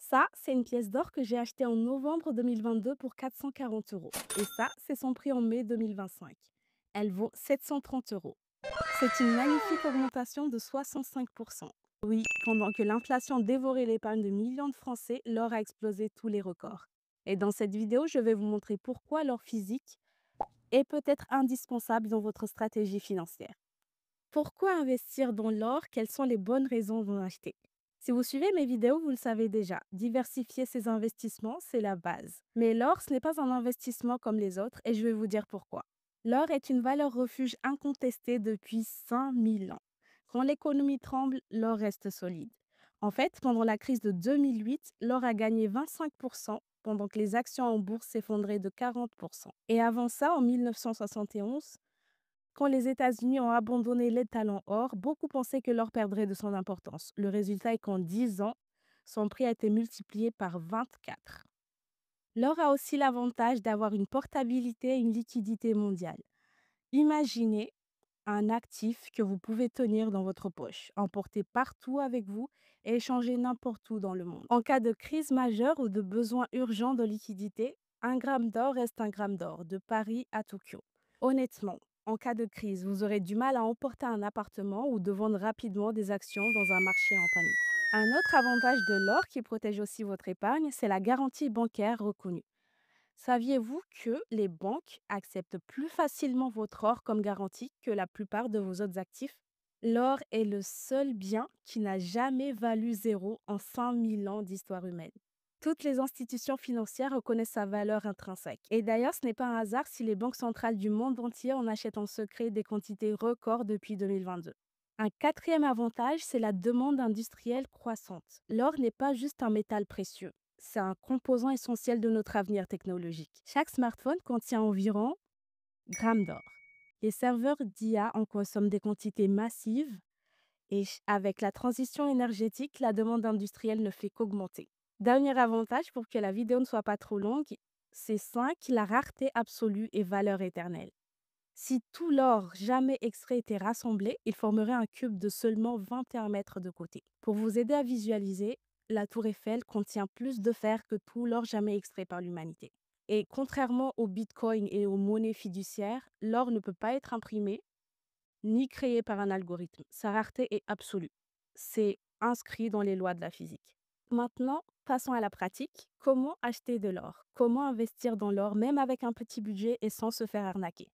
Ça, c'est une pièce d'or que j'ai achetée en novembre 2022 pour 440 euros. Et ça, c'est son prix en mai 2025. Elle vaut 730 euros. C'est une magnifique augmentation de 65%. Oui, pendant que l'inflation dévorait l'épargne de millions de Français, l'or a explosé tous les records. Et dans cette vidéo, je vais vous montrer pourquoi l'or physique est peut-être indispensable dans votre stratégie financière. Pourquoi investir dans l'or? Quelles sont les bonnes raisons d'en acheter? Si vous suivez mes vidéos, vous le savez déjà, diversifier ses investissements, c'est la base. Mais l'or, ce n'est pas un investissement comme les autres et je vais vous dire pourquoi. L'or est une valeur refuge incontestée depuis 5000 ans. Quand l'économie tremble, l'or reste solide. En fait, pendant la crise de 2008, l'or a gagné 25%, pendant que les actions en bourse s'effondraient de 40%. Et avant ça, en 1971, quand les États-Unis ont abandonné l'étalon or, beaucoup pensaient que l'or perdrait de son importance. Le résultat est qu'en 10 ans, son prix a été multiplié par 24. L'or a aussi l'avantage d'avoir une portabilité et une liquidité mondiale. Imaginez un actif que vous pouvez tenir dans votre poche, emporter partout avec vous et échanger n'importe où dans le monde. En cas de crise majeure ou de besoin urgent de liquidité, un gramme d'or reste un gramme d'or, de Paris à Tokyo. Honnêtement, en cas de crise, vous aurez du mal à emporter un appartement ou de vendre rapidement des actions dans un marché en panique. Un autre avantage de l'or qui protège aussi votre épargne, c'est la garantie bancaire reconnue. Saviez-vous que les banques acceptent plus facilement votre or comme garantie que la plupart de vos autres actifs? L'or est le seul bien qui n'a jamais valu zéro en 5000 ans d'histoire humaine. Toutes les institutions financières reconnaissent sa valeur intrinsèque. Et d'ailleurs, ce n'est pas un hasard si les banques centrales du monde entier en achètent en secret des quantités records depuis 2022. Un quatrième avantage, c'est la demande industrielle croissante. L'or n'est pas juste un métal précieux, c'est un composant essentiel de notre avenir technologique. Chaque smartphone contient environ grammes d'or. Les serveurs d'IA en consomment des quantités massives et avec la transition énergétique, la demande industrielle ne fait qu'augmenter. Dernier avantage pour que la vidéo ne soit pas trop longue, c'est 5, la rareté absolue et valeur éternelle. Si tout l'or jamais extrait était rassemblé, il formerait un cube de seulement 21 mètres de côté. Pour vous aider à visualiser, la tour Eiffel contient plus de fer que tout l'or jamais extrait par l'humanité. Et contrairement au Bitcoin et aux monnaies fiduciaires, l'or ne peut pas être imprimé ni créé par un algorithme. Sa rareté est absolue. C'est inscrit dans les lois de la physique. Maintenant, passons à la pratique. Comment acheter de l'or? Comment investir dans l'or même avec un petit budget et sans se faire arnaquer?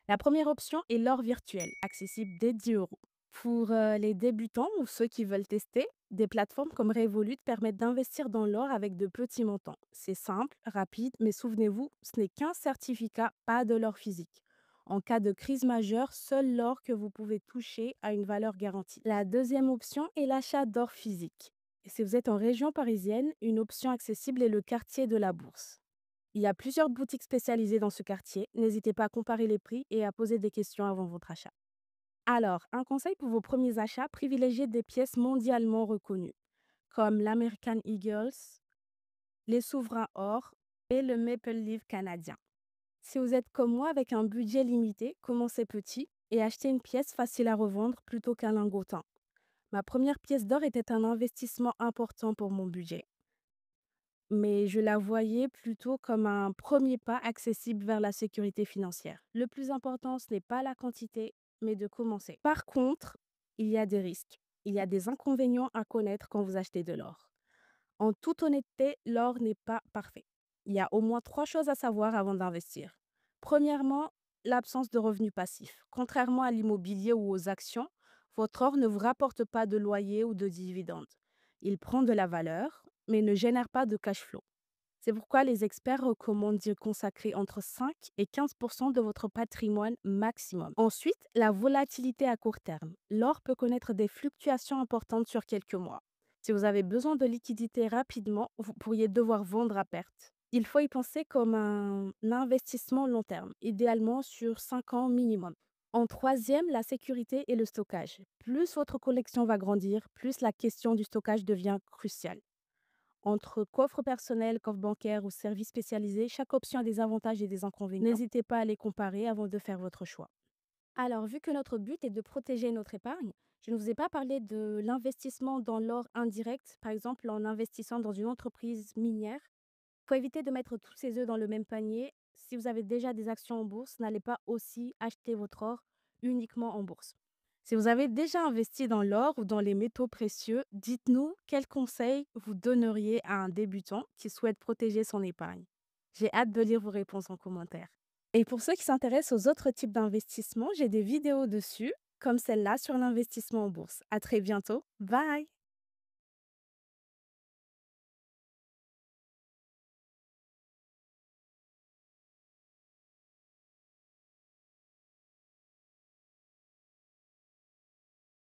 La première option est l'or virtuel, accessible dès 10 euros. Pour les débutants ou ceux qui veulent tester, des plateformes comme Revolut permettent d'investir dans l'or avec de petits montants. C'est simple, rapide, mais souvenez-vous, ce n'est qu'un certificat, pas de l'or physique. En cas de crise majeure, seul l'or que vous pouvez toucher a une valeur garantie. La deuxième option est l'achat d'or physique. Et si vous êtes en région parisienne, une option accessible est le quartier de la Bourse. Il y a plusieurs boutiques spécialisées dans ce quartier. N'hésitez pas à comparer les prix et à poser des questions avant votre achat. Alors, un conseil pour vos premiers achats, privilégiez des pièces mondialement reconnues, comme l'American Eagles, les souverains or et le Maple Leaf canadien. Si vous êtes comme moi avec un budget limité, commencez petit et achetez une pièce facile à revendre plutôt qu'un lingotin. Ma première pièce d'or était un investissement important pour mon budget, mais je la voyais plutôt comme un premier pas accessible vers la sécurité financière. Le plus important, ce n'est pas la quantité, mais de commencer. Par contre, il y a des risques. Il y a des inconvénients à connaître quand vous achetez de l'or. En toute honnêteté, l'or n'est pas parfait. Il y a au moins 3 choses à savoir avant d'investir. Premièrement, l'absence de revenus passifs. Contrairement à l'immobilier ou aux actions, votre or ne vous rapporte pas de loyer ou de dividendes. Il prend de la valeur, mais ne génère pas de cash flow. C'est pourquoi les experts recommandent d'y consacrer entre 5 et 15% de votre patrimoine maximum. Ensuite, la volatilité à court terme. L'or peut connaître des fluctuations importantes sur quelques mois. Si vous avez besoin de liquidité rapidement, vous pourriez devoir vendre à perte. Il faut y penser comme un investissement long terme, idéalement sur 5 ans minimum. En troisième, la sécurité et le stockage. Plus votre collection va grandir, plus la question du stockage devient cruciale. Entre coffre personnel, coffre bancaire ou services spécialisés, chaque option a des avantages et des inconvénients. N'hésitez pas à les comparer avant de faire votre choix. Alors, vu que notre but est de protéger notre épargne, Je ne vous ai pas parlé de l'investissement dans l'or indirect, par exemple en investissant dans une entreprise minière. Il faut éviter de mettre tous ses œufs dans le même panier. Si vous avez déjà des actions en bourse, n'allez pas aussi acheter votre or uniquement en bourse. Si vous avez déjà investi dans l'or ou dans les métaux précieux, dites-nous quels conseils vous donneriez à un débutant qui souhaite protéger son épargne. J'ai hâte de lire vos réponses en commentaire. Et pour ceux qui s'intéressent aux autres types d'investissements, j'ai des vidéos dessus, comme celle-là sur l'investissement en bourse. À très bientôt. Bye!